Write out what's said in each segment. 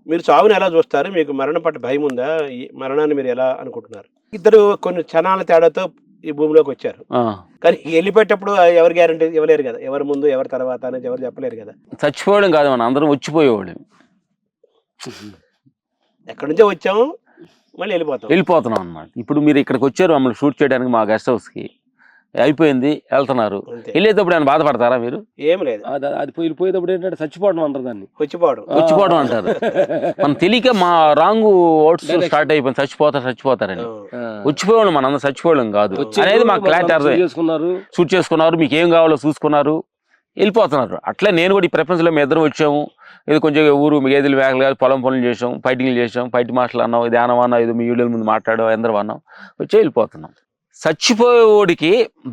మీరు చావుని ఎలా చూస్తారు? మీకు మరణం పట్ల భయముందా? ఈ మరణాన్ని మీరు ఎలా అనుకుంటున్నారు? ఇద్దరు కొన్ని క్షణాల తేడాతో ఈ భూమిలోకొచ్చారు. ఆ! కానీ ఎళ్ళిపోయేటప్పుడు ఎవరు గ్యారంటీ ఇవ్వలేరు గదా! ఎవరు ముందు, ఎవరు తర్వాత అనేది ఎవరు చెప్పలేరు గదా! చచ్చిపోవడం కాదు, మనం అందరం వచ్చిపోయేవాళ్ళం. ఎక్కడి నుంచో వచ్చాము, మళ్ళీ ఎళ్ళిపోతాం. వెళ్ళిపోతున్నాం అన్నమాట. ఇప్పుడు మీరు ఇక్కడికొచ్చారు మమ్మల్ని షూట్ చేయడానికి మా గెస్ట్ హౌస్‌కి. అయిపోయింది, ఎళ్తున్నారు. అంతే. ఎళ్ళేటప్పుడు ఏమైనా బాధపడతారా మీరు? ఏమి లేదు. అది పోయేటప్పుడు ఏంటంటే చచ్చిపోవడం అంటారు దాన్ని. వచ్చిపోవడం. వచ్చిపోవడం అంటారు. మనం తెలియక మా రాంగ్ వర్డ్స్ స్టార్ట్ అయిపోయింది. చచ్చిపోతారని. ఆ! వచ్చిపోయేవాళ్ళం, మనం అందరం చచ్చిపోవడం కాదు అనేది మాకు క్లారిటీ అర్థం చేసుకున్నారు. షూట్ చేసుకున్నారు, మీకు ఏం కావాలో చూసుకున్నారు, వెళ్ళిపోతున్నారు. అట్లా నేను కూడా ఈ ప్రపంచంలో మేము ఇద్దరం వచ్చాము. ఇది కొంచెం ఊరు గేదెలు మేకలు కాదు, పొలం పనులు చేసాం, ఫైటింగ్లు చేసాం, ఫైట్ మాటలు అన్నాం, ఇది అన్నాం, ఇది మీ వీడియోల ముందు మాట్లాడాం, అందరం అన్నాం, వచ్చి వెళ్ళిపోతున్నాం. చచ్చిపోయేవాడికి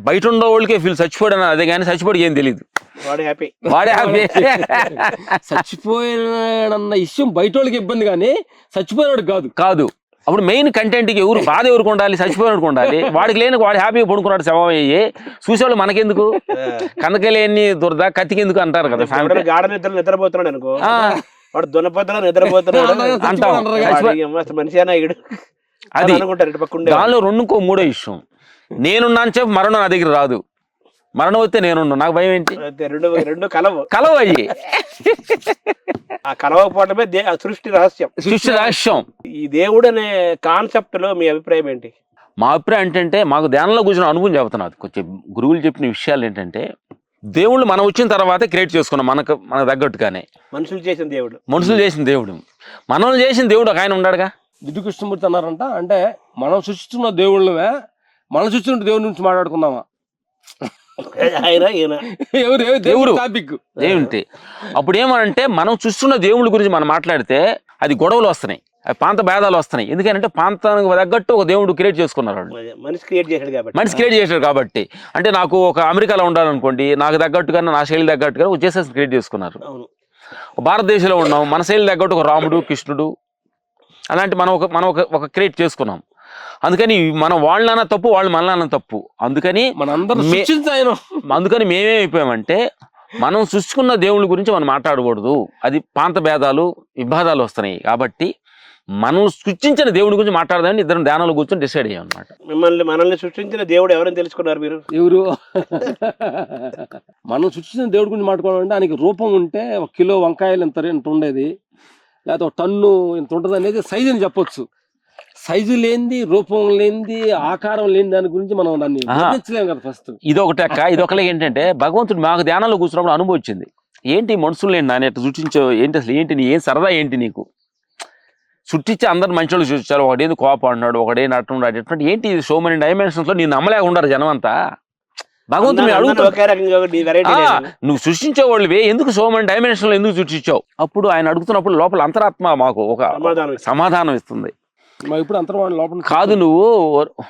బయట ఉండేవాళ్ళకే ఫీల్ చచ్చిపోయాడు అదే, కానీ చచ్చిపోడికి ఏం తెలియదు. వాడు హ్యాపీ. వాడే హ్యాపీ. చచ్చిపోయిన విషయం బయట వాళ్ళకి ఇబ్బంది, కానీ చచ్చిపోయినవాడు కాదు. అప్పుడు మెయిన్ కంటెంట్కి ఎవరు బాధ ఎవరికి ఉండాలి? చచ్చిపోయినకు ఉండాలి. వాడికి లేని వాడు హ్యాపీగా పడుకున్నాడు శవం అయ్యి, చూసేవాళ్ళు మనకెందుకు? కనకలేని దురద కత్తికి ఎందుకు అంటారు కదా. గాఢ నిద్రలో నిద్రపోతున్నాడు అనుకో, వాడు దున్నపోతున్నా నిద్రపోతున్నాడు అంటాం. మనిషి అన్నాడు అది అనుకుంటారు. దానిలో రెండుకో మూడో విషయం, నేనున్నాను చెప్పి మరణం నా దగ్గర రాదు. మరణం వస్తే నేనున్నా, నాకు భయం ఏంటి? రెండు కలవు అయ్యి. ఆ కలవకపోవడమే సృష్టి రహస్యం. ఈ దేవుడు అనే కాన్సెప్ట్ లో మీ అభిప్రాయం ఏంటి? మా అభిప్రాయం ఏంటంటే, మాకు ధ్యానంలో కూర్చున్న అనుభవం చెబుతున్నది. కొంచెం గురువులు చెప్పిన విషయాలు ఏంటంటే, దేవుళ్ళు మనం వచ్చిన తర్వాతే క్రియేట్ చేసుకున్నాం, మనకు తగ్గట్టుగానే. మనుషులు చేసిన దేవుడు, మనం చేసిన దేవుడు ఒక ఆయన ఉన్నాడుగా. దిద్దు కృష్ణమూర్తి అన్నారంట, అంటే మనం సృష్టిస్తున్న దేవుళ్ళమే, మనం సృష్టిస్తున్న దేవుడి నుంచి మాట్లాడుకుందామా? దేవుడు ఏమిటి? అప్పుడు ఏమనంటే, మనం చూస్తున్న దేవుళ్ళ గురించి మనం మాట్లాడితే అది గొడవలు వస్తున్నాయి, ప్రాంత భేదాలు వస్తున్నాయి. ఎందుకంటే ప్రాంతానికి తగ్గట్టు ఒక దేవుడు క్రియేట్ చేసుకున్నారు వాళ్ళు. మనిషి క్రియేట్ చేశాడు కాబట్టి అంటే నాకు ఒక అమెరికాలో ఉండాలనుకోండి, నాకు తగ్గట్టుగా నా శైలి తగ్గట్టుగా వచ్చేసేసి క్రియేట్ చేసుకున్నారు. భారతదేశంలో ఉన్నాం, మన శైలి తగ్గట్టు ఒక రాముడు, కృష్ణుడు అలాంటి మనం ఒక క్రియేట్ చేసుకున్నాం. అందుకని మనం వాళ్ళన్నా తప్పు, వాళ్ళు మనల్ని తప్పు. అందుకని మేమేమైపోయామంటే, మనం సృష్టికున్న దేవుళ్ళ గురించి మనం మాట్లాడకూడదు, అది ప్రాంత భేదాలు విభేదాలు వస్తున్నాయి. కాబట్టి మనం సృష్టించిన దేవుడి గురించి మాట్లాడదామని ఇద్దరం ధ్యానంలో కూర్చొని డిసైడ్ అయ్యాం అనమాట. మనల్ని సృష్టించిన దేవుడు ఎవరని తెలుసుకున్నారు మీరు? ఎవరు? మనం సృష్టించిన దేవుడి గురించి మాట్లాడుకోవాలంటే, ఆయనకి రూపం ఉంటే 1 కిలో వంకాయలు ఇంత ఉండేది, లేకపోతే 1 టన్ను ఇంత ఉంటుంది అనేది సైజు అని చెప్పొచ్చు. సైజు లేనిది, రూపం లేనిది, ఆకారం లేని దాని గురించి మనం దాన్ని వర్ణించలేము కదా. ఫస్ట్ ఇదొకటి ఏంటంటే, భగవంతుడు మాకు ధ్యానంలో కూర్చున్నప్పుడు అనుభవం వచ్చింది. ఏంటి మనుషులు లేని నాని ఎట్లా సృష్టించావు, ఏంటి అసలు, ఏంటి నీ ఏం సరదా ఏంటి నీకు? సృష్టించి అందరు మంచోళ్ళు సృష్టించారు, ఒకటేంది కోపం అన్నాడు, ఒకటే నట్టున్నాడు, ఎటువంటి ఏంటి సో మెనీ డైమెన్షన్స్ లో నేను నమ్మలేక ఉండరు జనం అంతా. భగవంతుడు నువ్వు సృష్టించేవాళ్ళవి ఎందుకు సో మెనీ డైమెన్షన్ లో ఎందుకు సృష్టించావు? అప్పుడు ఆయన అడుగుతున్నప్పుడు లోపల అంతరాత్మ మాకు ఒక సమాధానం ఇస్తుంది. ఇప్పుడు అంతర్వాణ లోపల కాదు, నువ్వు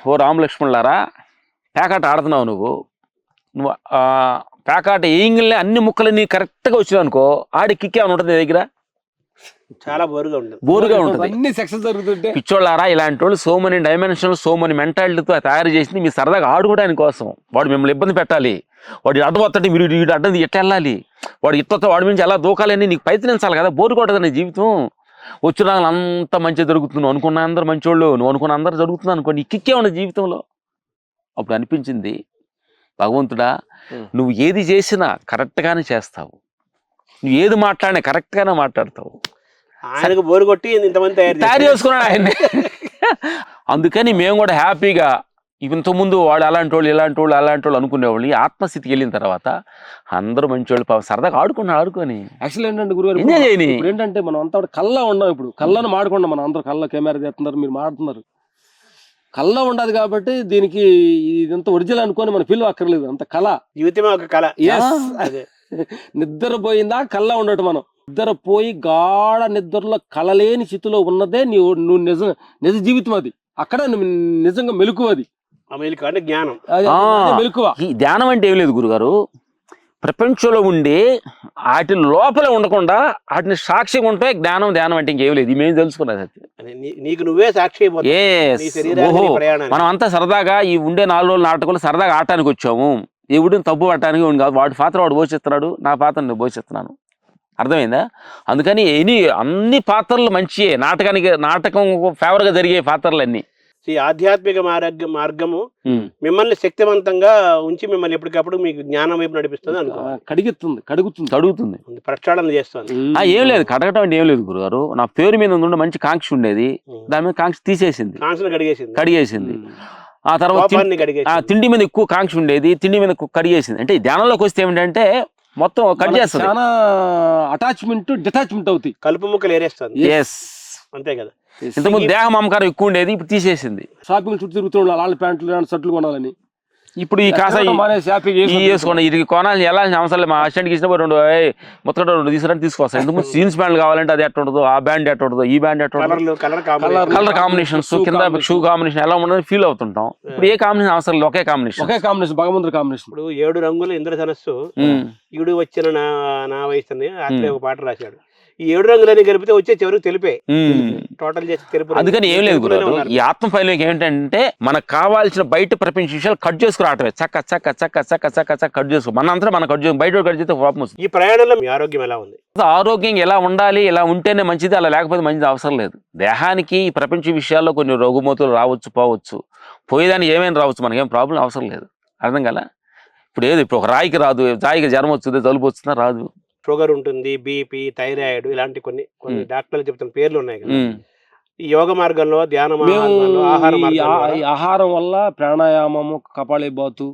ఓ రామలక్ష్మణులారా పేకాట ఆడుతున్నావు, నువ్వు పేకాట ఏంగిలే అన్ని ముక్కలన్నీ కరెక్ట్ గా వచ్చినావు అనుకో, ఆడి కిక్కే అని ఉంటుంది నీ దగ్గర, చాలా బోరుగా ఉంటుంది. అన్ని సెక్షన్స్ జరుగుతుంటే పిచ్చోళ్ళారా, ఇలాంటి వాళ్ళు so many dimension, so many మెంటాలిటీతో తయారు చేసింది మీ సరదాగా ఆడుకోవడానికి కోసం. వాడు మిమ్మల్ని ఇబ్బంది పెట్టాలి, వాడు అడ్డం వస్తాడు, మీరు ఇటు అడ్డం ఎట్లా వెళ్ళాలి, వాడు ఇట్లతో వాడి నుంచి ఎలా దూకాలని నీకు ప్రయత్నించాలి కదా. బోరు కొట్టదు నీ జీవితం. వచ్చిన అంత మంచిగా జరుగుతుంది, నువ్వు అనుకున్న అందరు మంచోళ్ళు, నువ్వు అనుకున్న అందరు జరుగుతుంది అనుకో, నీ కిక్కే ఉన్న జీవితంలో. అప్పుడు అనిపించింది, భగవంతుడా నువ్వు ఏది చేసినా కరెక్ట్గానే చేస్తావు, నువ్వు ఏది మాట్లాడినా కరెక్ట్గానే మాట్లాడతావు. ఆయనకు బోరు కొట్టి ఇంతమంది తయారు చేసుకున్నాడు ఆయన్ని. అందుకని మేము కూడా హ్యాపీగా, ఇంతకుముందు వాడు అలాంటి వాళ్ళు అనుకునేవాళ్ళు, ఈ ఆత్మస్థితికి వెళ్ళిన తర్వాత అందరూ మంచివాళ్ళు సరదాగా ఆడుకొని యాక్చువల్ ఏంటంటే గురుగారు, ఏంటంటే మనం అంతా కళ్ళ ఉన్నాం. ఇప్పుడు కళ్ళను మాడుకున్నాం, మనం అందరూ కళ్ళ కెమెరా చేస్తున్నారు, మీరు మాడుతున్నారు, కళ్ళ ఉండదు. కాబట్టి దీనికి ఇదంతా ఒరిజినల్ అనుకొని మన ఫీల్ అక్కర్లేదు, అంత కళ, జీవితమే ఒక కళ. నిద్రపోయిందా కళ్ళ ఉండటం, మనం నిద్రపోయి గాఢ నిద్రలో కళలేని స్థితిలో ఉన్నదే నువ్వు నిజ జీవితం. అది అక్కడ నిజంగా మెలకువ, అది అంటే జ్ఞానం, మెలకువ. ఈ ధ్యానం అంటే ఏం లేదు గురుగారు, ప్రపంచంలో ఉండి వాటి లోపల ఉండకుండా వాటిని సాక్షిగా ఉంటే ధ్యానం అంటే ఇంకేం లేదు. మేము తెలుసుకున్నది నీకు నువ్వే సాక్షి. మనం అంతా సరదాగా ఈ ఉండే 4 రోజుల నాటకాలు సరదాగా ఆడటానికి వచ్చాము, ఎవడిని తప్పు పట్టడానికి కాదు. వాడి పాత్ర వాడు పోషిస్తున్నాడు, నా పాత్ర నేను పోషిస్తున్నాను. అర్థమైందా? అందుకని అన్ని పాత్రలు మంచియే, నాటకం ఫేవర్గా జరిగే పాత్రలు అన్ని. ఈ ఆధ్యాత్మిక మార్గము మిమ్మల్ని శక్తివంతంగా ఉంచి మిమ్మల్ని ఎప్పటికప్పుడు మీకు జ్ఞానం వైపు నడిపిస్తుంది అనుకో, కడుగుతుంది, ప్రక్షాళన చేస్తుంది. ఏం లేదు, కడగటం అంటే ఏం లేదు గురుగారు. నా పేరు మీద ఉండే మంచి కాంక్ష ఉండేది, దాని మీద కాంక్ష తీసేసింది, కడిగేసింది. ఆ తర్వాత తిండి మీద ఎక్కువ కాంక్ష ఉండేది, తిండి మీద కడిగేసింది. అంటే ధ్యానంలోకి వస్తే ఏమిటంటే మొత్తం కట్ చేస్తుంది, అటాచ్మెంట్ డిటాచ్మెంట్ అవుతాయి, కలుపు ముక్కలు ఏరేస్తుంది. అంతే కదా. ఇంతకుముందు దేహ మమకారం ఎక్కువ ఉండేది, ఇప్పుడు తీసేసింది. షాపింగ్ చుట్టూ తిరుగుతుండాలి, వాళ్ళ ప్యాంట్లు షర్ట్లు కొనాలని. ఇప్పుడు ఈ కాస వేసుకోండి, ఇది కొనాలి వెళ్ళాల్సిన అవసరం లేదు. మా అసిస్టెంట్కి ఇచ్చినప్పుడు మొత్తం 2 తీసుకొస్తాను. ఎందుకు జీన్స్ ప్యాంట్లు కావాలంటే అది ఎట్ట ఉండదు, ఆ బ్యాండ్ ఎట్ట ఉండదు, ఈ బ్యాండ్ ఎట్ట ఉండదు, కలర్ కాంబినేషన్స్ కింద షూ కాంబినేషన్ ఎలా ఉండదు ఫీల్ అవుతుంటాం. ఇప్పుడు ఏ కాంబినేషన్ అవసరం లేదు, ఒకే కాంబినేషన్ భగవంతుడి కాంబినేషన్. ఇప్పుడు 7 రంగుల ఇంద్రధనస్సు ఈడు వచ్చిన నా వయసుని అట్లే ఒక పాట రాశాడు. ఈ 7 రంగులని కలిపితే వచ్చే చివరికి తెలిపే, టోటల్ చేసి తెలుపు. అందుకని ఏం లేదు గురు, ఈ ఆత్మ ఫైల్లోకి ఏమిటంటే మనకు కావాల్సిన బయట ప్రపంచ విషయాలు కట్ చేసుకురావటమే, చక్క చక్క చక్క చక్క చక్క చక్క కట్ చేసుకో. మనంతా మనం కట్ చేసుకో, బయట కట్ చేస్తే కోపం వస్తుంది. ఈ ప్రయాణంలో మీ ఆరోగ్యం ఎలా ఉంది? ఆరోగ్యం ఎలా ఉండాలి, ఎలా ఉంటేనే మంచిది, అలా లేకపోతే మంచిది అవసరం లేదు. దేహానికి ఈ ప్రపంచ విషయాల్లో కొన్ని రుగ్మతులు రావచ్చు, పోవచ్చు, పోయేదానికి ఏమైనా రావచ్చు, మనకేం ప్రాబ్లం అవసరం లేదు. అర్థం కదా? ఇప్పుడు ఒక రాయికి రాదు, రాయికి జ్వరం వస్తుంది, జలుబు వస్తుందా రాదు. షుగర్ ఉంటుంది, బీపీ, థైరాయిడ్, ఇలాంటి కొన్ని డాక్టర్లు చెప్తున్న పేర్లు ఉన్నాయి కదా. ఈ యోగ మార్గంలో, ధ్యాన మార్గంలో, ఆహారం వల్ల, ప్రాణాయామము, కపాళీభాతు,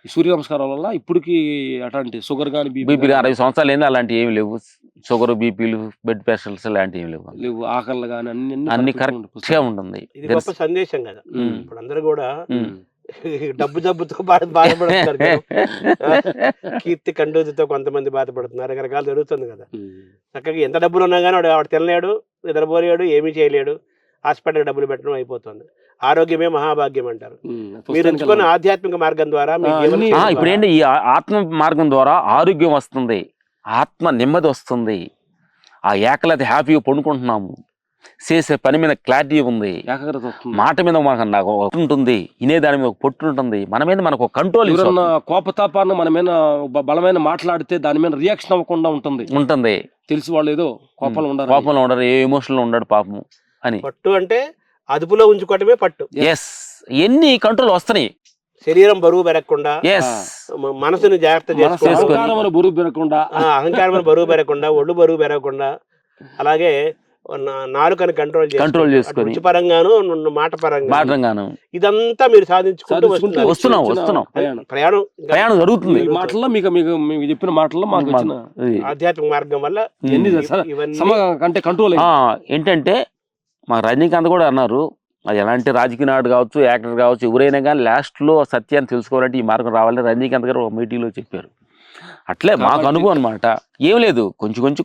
సూర్య నమస్కారం వల్ల ఇప్పటికి అట్లాంటి షుగర్ కానీ బీపీ 60 సంవత్సరాలు ఏంది అలాంటివి ఏమి లేవు. షుగర్, బీపీలు, బ్లడ్ ప్రెషర్స్ లాంటివి ఏమి లేవు. ఆకలి కానీ అన్ని కరెక్ట్ గా ఉంటుంది. ఇది గొప్ప సందేశం కదా. ఇప్పుడు అందరూ కూడా డబ్బుతో బాధపడుతున్నారు, కీర్తి కండూతితో కొంతమంది బాధపడుతున్నారు, రకరకాలు జరుగుతుంది కదా. చక్కగా ఎంత డబ్బులు ఉన్నా కానీ వాడు తినలేడు, నిద్రపోలేడు, ఏమీ చేయలేడు, హాస్పిటల్ డబ్బులు పెట్టడం అయిపోతుంది. ఆరోగ్యమే మహాభాగ్యం అంటారు. మీరు ఎంచుకున్న ఆధ్యాత్మిక మార్గం ద్వారా ఇప్పుడు ఏంటి, ఈ ఆత్మ మార్గం ద్వారా ఆరోగ్యం వస్తుంది, ఆత్మ నెమ్మది వస్తుంది, ఆ ఏకలత హ్యాపీగా పండుకుంటున్నాము, చేసే పని మీద క్లారిటీ ఉంది, మాట మీద నాకు ఉంటుంది, ఇనే దాని మీద ఒక పొట్టు ఉంటుంది, మన మీద మనకు కంట్రోల్. కోపతాపాన్ని మన మీద బలమైన మాట్లాడితే దాని మీద రియాక్షన్ అవ్వకుండా ఉంటుంది. తెలిసి వాళ్ళు ఏదో కోపంలో ఉండరు, ఏ ఎమోషన్లో ఉండడు పాపం అని. పట్టు అంటే అదుపులో ఉంచుకోవటమే పట్టు. ఎన్ని కంట్రోల్ వస్తున్నాయి. శరీరం బరువు పెరగకుండా, మనసుని జాగ్రత్త చేసుకోవాలి, అహంకారం బరువు పెరగకుండా, ఒళ్ళు బరువు పెరగకుండా, అలాగే నాలుకని కంట్రోల్ చేసుకొని రుచిపరంగాను, మాట పరంగాను ఇదంతా మీరు సాధించుకుంటూ వస్తున్నాం. ప్రయాణం జరుగుతుంది. మాటల్లో మీకు చెప్పిన మాటల్లో మాకు వచ్చిన ఆధ్యాత్మిక మార్గం వల్ల అంటే కంట్రోల్ ఏంటంటే మా రజనీకాంత్ కూడా అన్నారు, అది ఎలాంటి రాజకీయ నాడు కావచ్చు, యాక్టర్ కావచ్చు, ఎవరైనా కానీ లాస్ట్లో సత్యాన్ని తెలుసుకోవాలంటే ఈ మార్గం రావాలని రజనీకాంత్ గారు ఒక మీటింగ్లో చెప్పారు. అట్లే మాకు అనుభవం అనమాట. ఏం లేదు, కొంచెం కొంత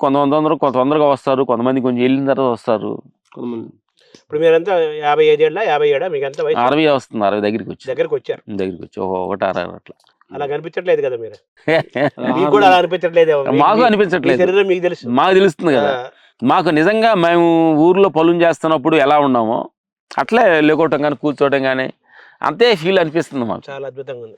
తొందరగా వస్తారు, కొంతమంది కొంచెం వెళ్ళిన తర్వాత వస్తారు. ఇప్పుడు మీరంతా 55 57 మీకు ఎంత వయసు? 60 వస్తుంది, 60 దగ్గరికి వచ్చారు 1 అట్లా. అలా కనిపించట్లేదు కదా మీరు, మీకు కూడా అలా అనిపించట్లేదు? మాకు అనిపించట్లేదు, శరీరం మీకు తెలుసు, మాకు తెలుస్తుంది కదా. మాకు నిజంగా మేము ఊర్లో పొలం చేస్తున్నప్పుడు ఎలా ఉన్నామో అట్లే లేకోవటం కానీ, కూర్చోవటం కానీ అంతే ఫీల్ అనిపిస్తుంది మాకు. చాలా అద్భుతంగా ఉంది.